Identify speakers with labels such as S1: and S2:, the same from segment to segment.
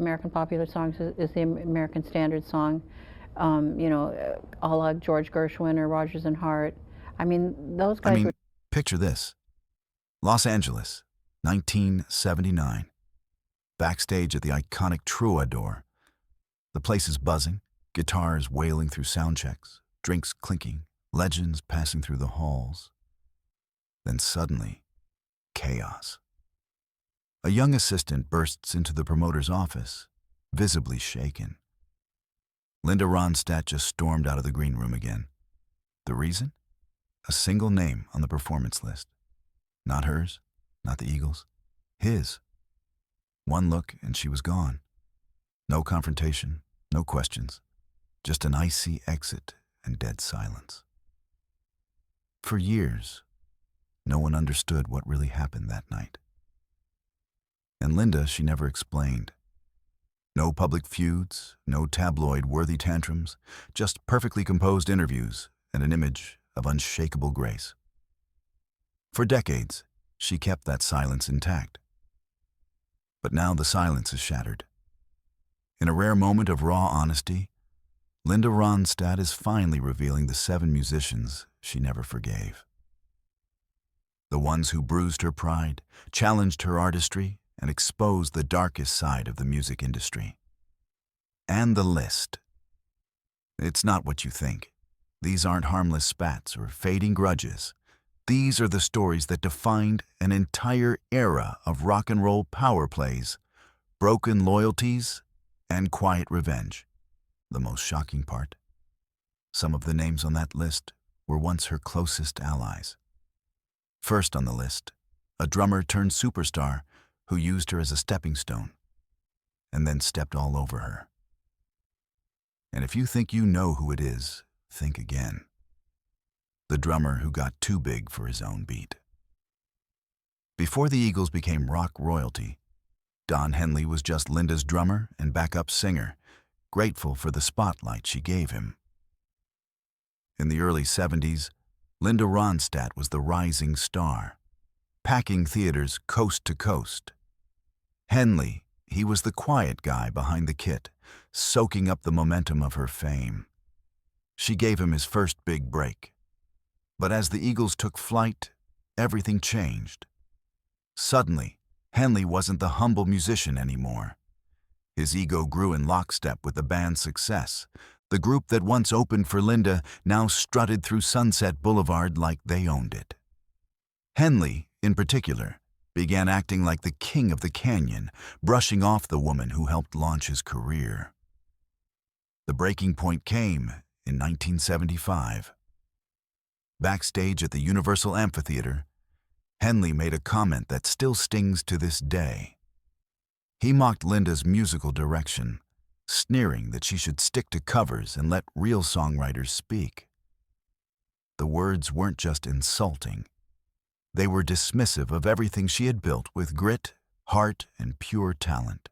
S1: American popular songs is the American Standard song, you know, a la George Gershwin or Rodgers and Hart. I mean, those
S2: I
S1: guys
S2: mean,
S1: were.
S2: picture this. Los Angeles, 1979. Backstage at the iconic Troubadour. The place is buzzing, guitars wailing through soundchecks, drinks clinking, legends passing through the halls. Then suddenly, chaos. A young assistant bursts into the promoter's office, visibly shaken. Linda Ronstadt just stormed out of the green room again. The reason? A single name on the performance list. Not hers, not the Eagles, his. One look and she was gone. No confrontation, no questions, just an icy exit and dead silence. For years, no one understood what really happened that night. And Linda, she never explained. No public feuds, no tabloid-worthy tantrums, just perfectly composed interviews and an image of unshakable grace. For decades, she kept that silence intact. But now the silence is shattered. In a rare moment of raw honesty, Linda Ronstadt is finally revealing the 7 musicians she never forgave. The ones who bruised her pride, challenged her artistry, and exposed the darkest side of the music industry. And the list. It's not what you think. These aren't harmless spats or fading grudges. These are the stories that defined an entire era of rock and roll power plays, broken loyalties, and quiet revenge. The most shocking part? Some of the names on that list were once her closest allies. First on the list, a drummer turned superstar who used her as a stepping stone, and then stepped all over her. And if you think you know who it is, think again. The drummer who got too big for his own beat. Before the Eagles became rock royalty, Don Henley was just Linda's drummer and backup singer, grateful for the spotlight she gave him. In the early 70s, Linda Ronstadt was the rising star, packing theaters coast to coast. Henley, he was the quiet guy behind the kit, soaking up the momentum of her fame. She gave him his first big break. But as the Eagles took flight, everything changed. Suddenly, Henley wasn't the humble musician anymore. His ego grew in lockstep with the band's success. The group that once opened for Linda now strutted through Sunset Boulevard like they owned it. Henley, in particular, began acting like the king of the canyon, brushing off the woman who helped launch his career. The breaking point came in 1975. Backstage at the Universal Amphitheater, Henley made a comment that still stings to this day. He mocked Linda's musical direction, sneering that she should stick to covers and let real songwriters speak. The words weren't just insulting. They were dismissive of everything she had built with grit, heart, and pure talent.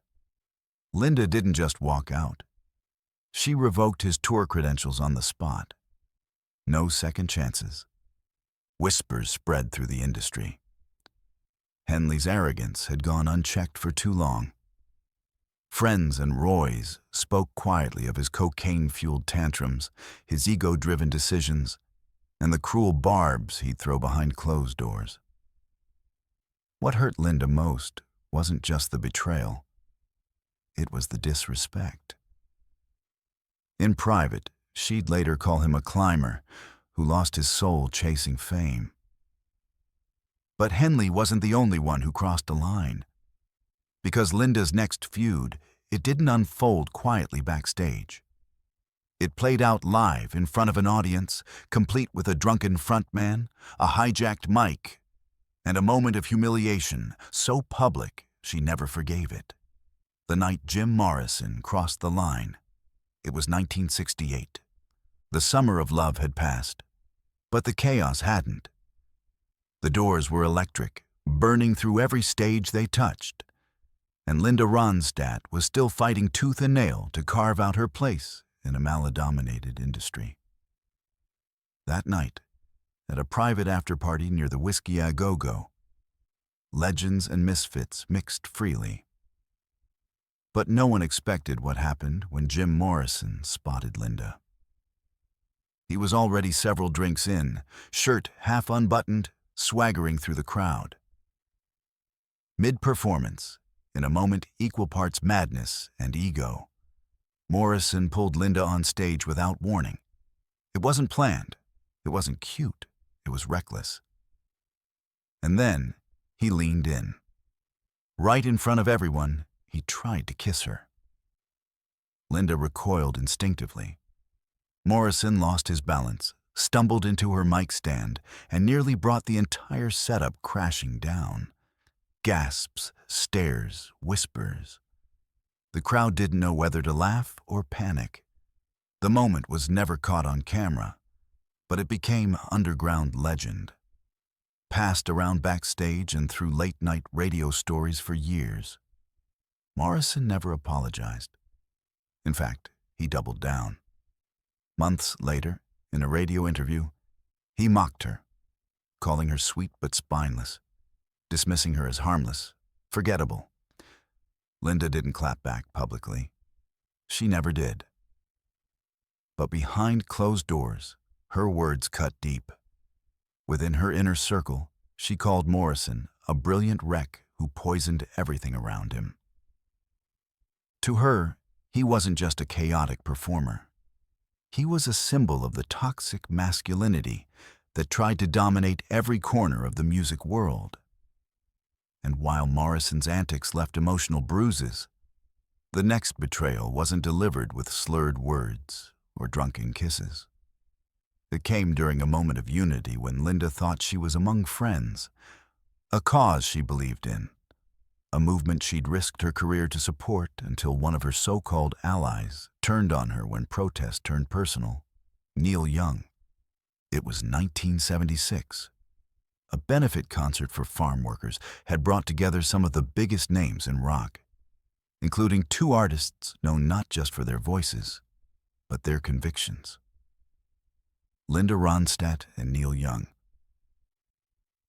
S2: Linda didn't just walk out. She revoked his tour credentials on the spot. No second chances. Whispers spread through the industry. Henley's arrogance had gone unchecked for too long. Friends and Roys spoke quietly of his cocaine-fueled tantrums, his ego-driven decisions, and the cruel barbs he'd throw behind closed doors. What hurt Linda most wasn't just the betrayal. It was the disrespect. In private, she'd later call him a climber who lost his soul chasing fame. But Henley wasn't the only one who crossed a line. Because Linda's next feud, it didn't unfold quietly backstage. It played out live in front of an audience, complete with a drunken frontman, a hijacked mic, and a moment of humiliation so public she never forgave it. The night Jim Morrison crossed the line. It was 1968. The summer of love had passed, but the chaos hadn't. The Doors were electric, burning through every stage they touched, and Linda Ronstadt was still fighting tooth and nail to carve out her place in a male-dominated industry. That night, at a private after-party near the Whiskey A Go-Go, legends and misfits mixed freely. But no one expected what happened when Jim Morrison spotted Linda. He was already several drinks in, shirt half unbuttoned, swaggering through the crowd. Mid-performance, in a moment equal parts madness and ego, Morrison pulled Linda on stage without warning. It wasn't planned, it wasn't cute, it was reckless. And then he leaned in. Right in front of everyone, he tried to kiss her. Linda recoiled instinctively. Morrison lost his balance, stumbled into her mic stand, and nearly brought the entire setup crashing down. Gasps, stares, whispers. The crowd didn't know whether to laugh or panic. The moment was never caught on camera, but it became underground legend. Passed around backstage and through late-night radio stories for years. Morrison never apologized. In fact, he doubled down. Months later, in a radio interview, he mocked her, calling her sweet but spineless, dismissing her as harmless, forgettable. Linda didn't clap back publicly. She never did. But behind closed doors, her words cut deep. Within her inner circle, she called Morrison a brilliant wreck who poisoned everything around him. To her, he wasn't just a chaotic performer. He was a symbol of the toxic masculinity that tried to dominate every corner of the music world. And while Morrison's antics left emotional bruises, the next betrayal wasn't delivered with slurred words or drunken kisses. It came during a moment of unity when Linda thought she was among friends, a cause she believed in, a movement she'd risked her career to support until one of her so-called allies turned on her when protest turned personal, Neil Young. It was 1976. A benefit concert for farm workers had brought together some of the biggest names in rock, including two artists known not just for their voices, but their convictions. Linda Ronstadt and Neil Young.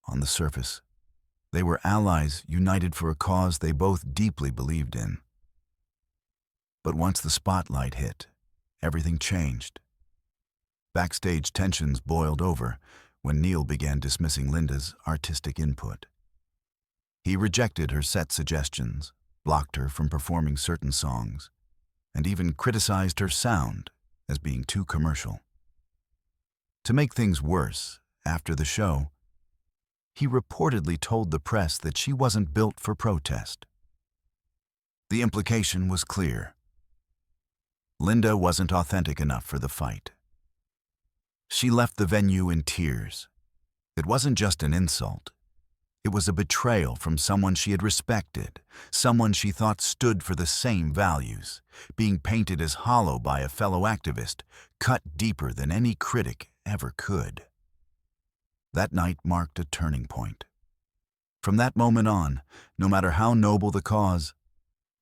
S2: On the surface, they were allies united for a cause they both deeply believed in. But once the spotlight hit, everything changed. Backstage tensions boiled over when Neil began dismissing Linda's artistic input. He rejected her set suggestions, blocked her from performing certain songs, and even criticized her sound as being too commercial. To make things worse, after the show, he reportedly told the press that she wasn't built for protest. The implication was clear. Linda wasn't authentic enough for the fight. She left the venue in tears. It wasn't just an insult. It was a betrayal from someone she had respected, someone she thought stood for the same values, being painted as hollow by a fellow activist, cut deeper than any critic ever could. That night marked a turning point. From that moment on, no matter how noble the cause,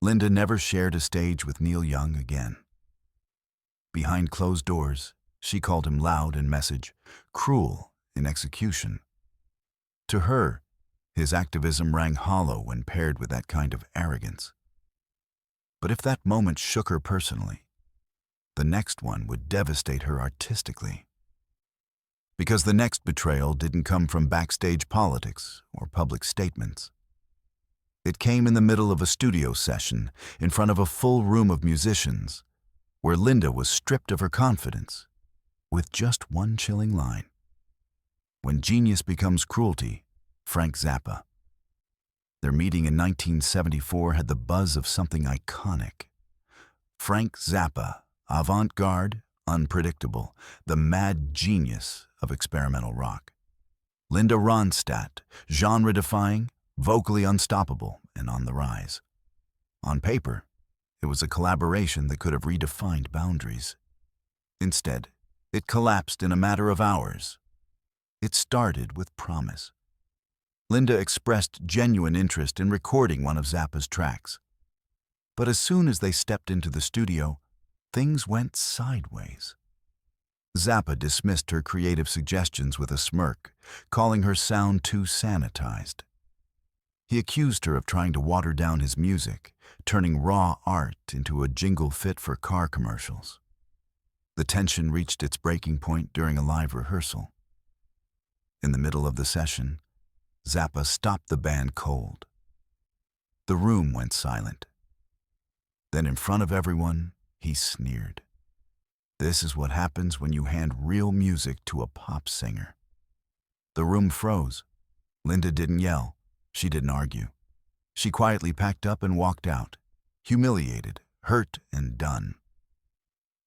S2: Linda never shared a stage with Neil Young again. Behind closed doors, she called him loud in message, cruel in execution. To her, his activism rang hollow when paired with that kind of arrogance. But if that moment shook her personally, the next one would devastate her artistically. Because the next betrayal didn't come from backstage politics or public statements. It came in the middle of a studio session in front of a full room of musicians, where Linda was stripped of her confidence, with just one chilling line. When genius becomes cruelty, Frank Zappa. Their meeting in 1974 had the buzz of something iconic. Frank Zappa, avant-garde, unpredictable, the mad genius of experimental rock. Linda Ronstadt, genre-defying, vocally unstoppable, and on the rise. On paper, it was a collaboration that could have redefined boundaries. Instead, it collapsed in a matter of hours. It started with promise. Linda expressed genuine interest in recording one of Zappa's tracks. But as soon as they stepped into the studio, things went sideways. Zappa dismissed her creative suggestions with a smirk, calling her sound too sanitized. He accused her of trying to water down his music, turning raw art into a jingle fit for car commercials. The tension reached its breaking point during a live rehearsal. In the middle of the session, Zappa stopped the band cold. The room went silent. Then in front of everyone, he sneered. "This is what happens when you hand real music to a pop singer." The room froze. Linda didn't yell. She didn't argue. She quietly packed up and walked out, humiliated, hurt, and done.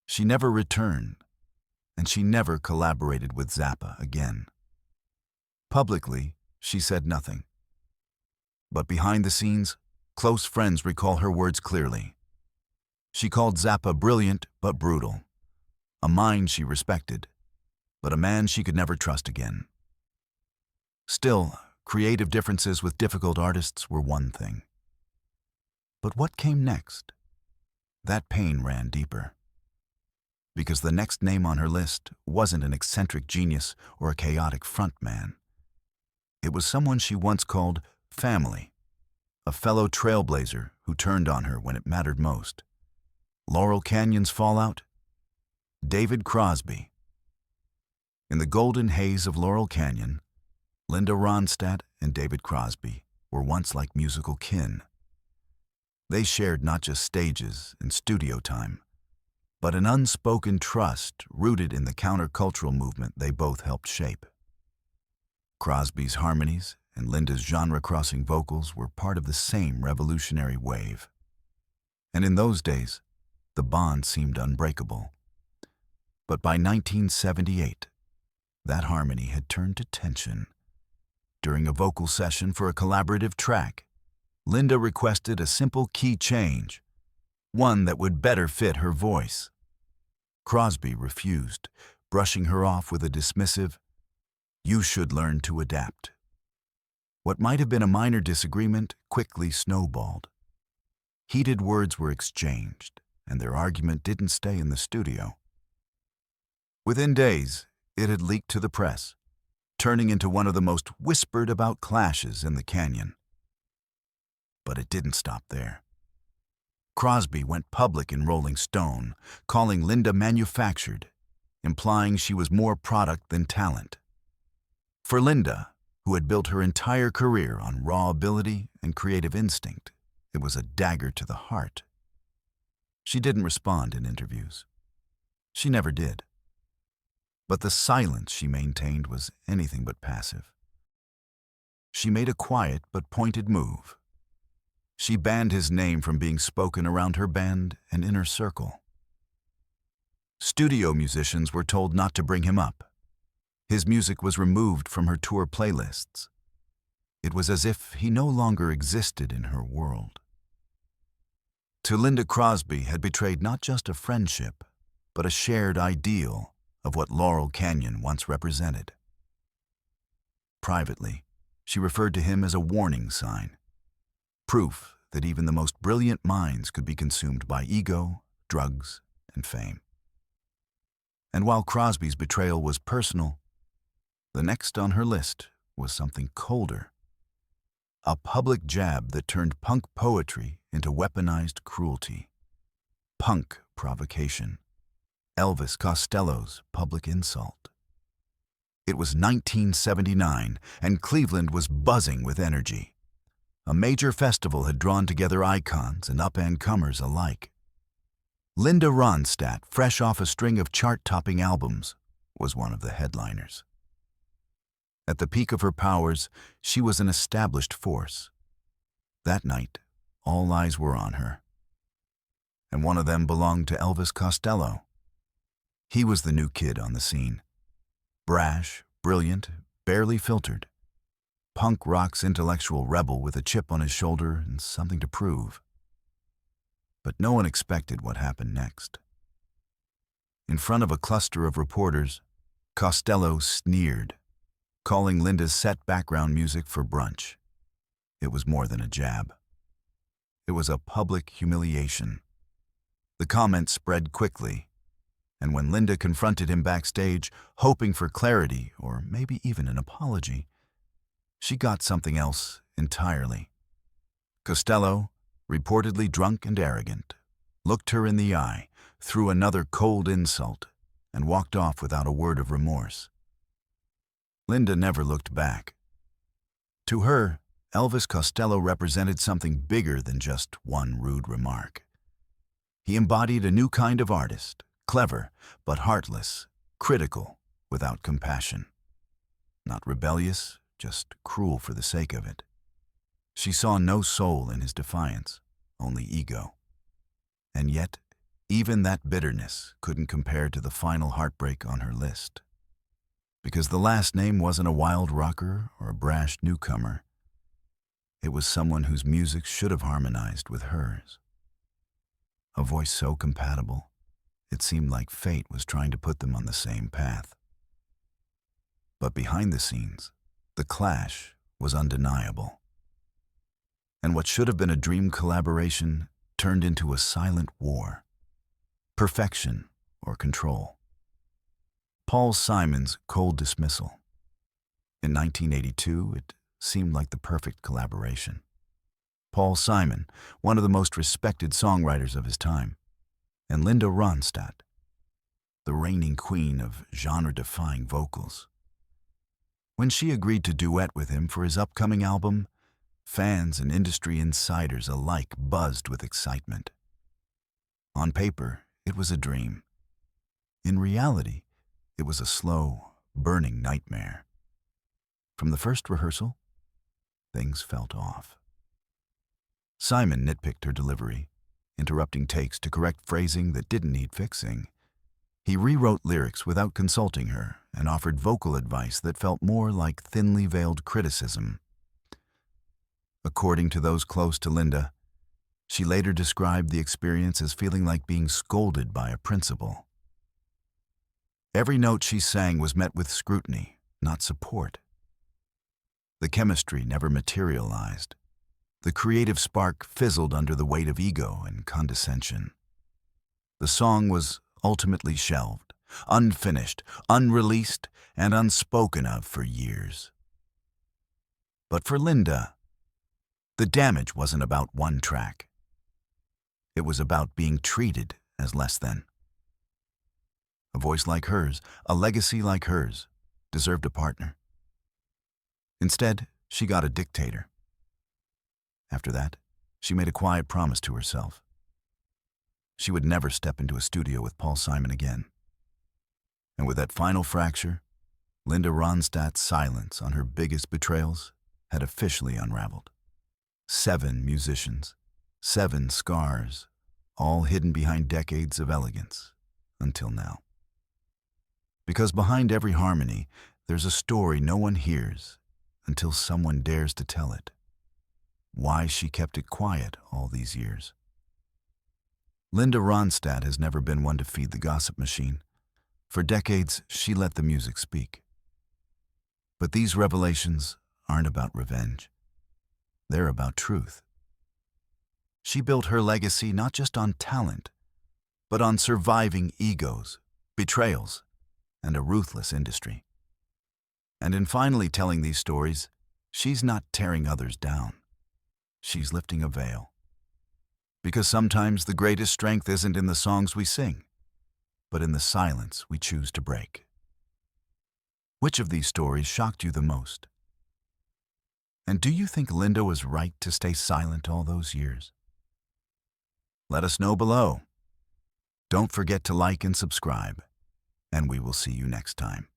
S2: She never returned, and she never collaborated with Zappa again. Publicly, she said nothing. But behind the scenes, close friends recall her words clearly. She called Zappa brilliant but brutal, a mind she respected, but a man she could never trust again. Still, creative differences with difficult artists were one thing. But what came next? That pain ran deeper. Because the next name on her list wasn't an eccentric genius or a chaotic frontman. It was someone she once called family, a fellow trailblazer who turned on her when it mattered most. Laurel Canyon's fallout? David Crosby. In the golden haze of Laurel Canyon, Linda Ronstadt and David Crosby were once like musical kin. They shared not just stages and studio time, but an unspoken trust rooted in the countercultural movement they both helped shape. Crosby's harmonies and Linda's genre-crossing vocals were part of the same revolutionary wave. And in those days, the bond seemed unbreakable. But by 1978, that harmony had turned to tension. During a vocal session for a collaborative track, Linda requested a simple key change, one that would better fit her voice. Crosby refused, brushing her off with a dismissive, "You should learn to adapt." What might have been a minor disagreement quickly snowballed. Heated words were exchanged, and their argument didn't stay in the studio. Within days, it had leaked to the press, turning into one of the most whispered about clashes in the canyon. But it didn't stop there. Crosby went public in Rolling Stone, calling Linda manufactured, implying she was more product than talent. For Linda, who had built her entire career on raw ability and creative instinct, it was a dagger to the heart. She didn't respond in interviews. She never did. But the silence she maintained was anything but passive. She made a quiet but pointed move. She banned his name from being spoken around her band and inner circle. Studio musicians were told not to bring him up. His music was removed from her tour playlists. It was as if he no longer existed in her world. To Linda, Crosby had betrayed not just a friendship, but a shared ideal of what Laurel Canyon once represented. Privately, she referred to him as a warning sign, proof that even the most brilliant minds could be consumed by ego, drugs, and fame. And while Crosby's betrayal was personal, the next on her list was something colder. A public jab that turned punk poetry into weaponized cruelty. Punk provocation. Elvis Costello's public insult. It was 1979, and Cleveland was buzzing with energy. A major festival had drawn together icons and up-and-comers alike. Linda Ronstadt, fresh off a string of chart-topping albums, was one of the headliners. At the peak of her powers, she was an established force. That night, all eyes were on her. And one of them belonged to Elvis Costello. He was the new kid on the scene. Brash, brilliant, barely filtered. Punk rock's intellectual rebel with a chip on his shoulder and something to prove. But no one expected what happened next. In front of a cluster of reporters, Costello sneered, calling Linda's set background music for brunch. It was more than a jab. It was a public humiliation. The comment spread quickly, and when Linda confronted him backstage, hoping for clarity or maybe even an apology, she got something else entirely. Costello, reportedly drunk and arrogant, looked her in the eye, threw another cold insult, and walked off without a word of remorse. Linda never looked back. To her, Elvis Costello represented something bigger than just one rude remark. He embodied a new kind of artist, clever but heartless, critical without compassion. Not rebellious, just cruel for the sake of it. She saw no soul in his defiance, only ego. And yet, even that bitterness couldn't compare to the final heartbreak on her list. Because the last name wasn't a wild rocker or a brash newcomer. It was someone whose music should have harmonized with hers. A voice so compatible, it seemed like fate was trying to put them on the same path. But behind the scenes, the clash was undeniable. And what should have been a dream collaboration turned into a silent war. Perfection or control. Paul Simon's cold dismissal. In 1982, it seemed like the perfect collaboration. Paul Simon, one of the most respected songwriters of his time, and Linda Ronstadt, the reigning queen of genre-defying vocals. When she agreed to duet with him for his upcoming album, fans and industry insiders alike buzzed with excitement. On paper, it was a dream. In reality, it was a slow, burning nightmare. From the first rehearsal, things felt off. Simon nitpicked her delivery, interrupting takes to correct phrasing that didn't need fixing. He rewrote lyrics without consulting her and offered vocal advice that felt more like thinly veiled criticism. According to those close to Linda, she later described the experience as feeling like being scolded by a principal. Every note she sang was met with scrutiny, not support. The chemistry never materialized. The creative spark fizzled under the weight of ego and condescension. The song was ultimately shelved, unfinished, unreleased, and unspoken of for years. But for Linda, the damage wasn't about one track. It was about being treated as less than. A voice like hers, a legacy like hers, deserved a partner. Instead, she got a dictator. After that, she made a quiet promise to herself. She would never step into a studio with Paul Simon again. And with that final fracture, Linda Ronstadt's silence on her biggest betrayals had officially unraveled. 7 musicians, 7 scars, all hidden behind decades of elegance, until now. Because behind every harmony, there's a story no one hears until someone dares to tell it. Why she kept it quiet all these years. Linda Ronstadt has never been one to feed the gossip machine. For decades, she let the music speak. But these revelations aren't about revenge. They're about truth. She built her legacy not just on talent, but on surviving egos, betrayals, and a ruthless industry. And in finally telling these stories, she's not tearing others down. She's lifting a veil. Because sometimes the greatest strength isn't in the songs we sing, but in the silence we choose to break. Which of these stories shocked you the most? And do you think Linda was right to stay silent all those years? Let us know below. Don't forget to like and subscribe, and we will see you next time.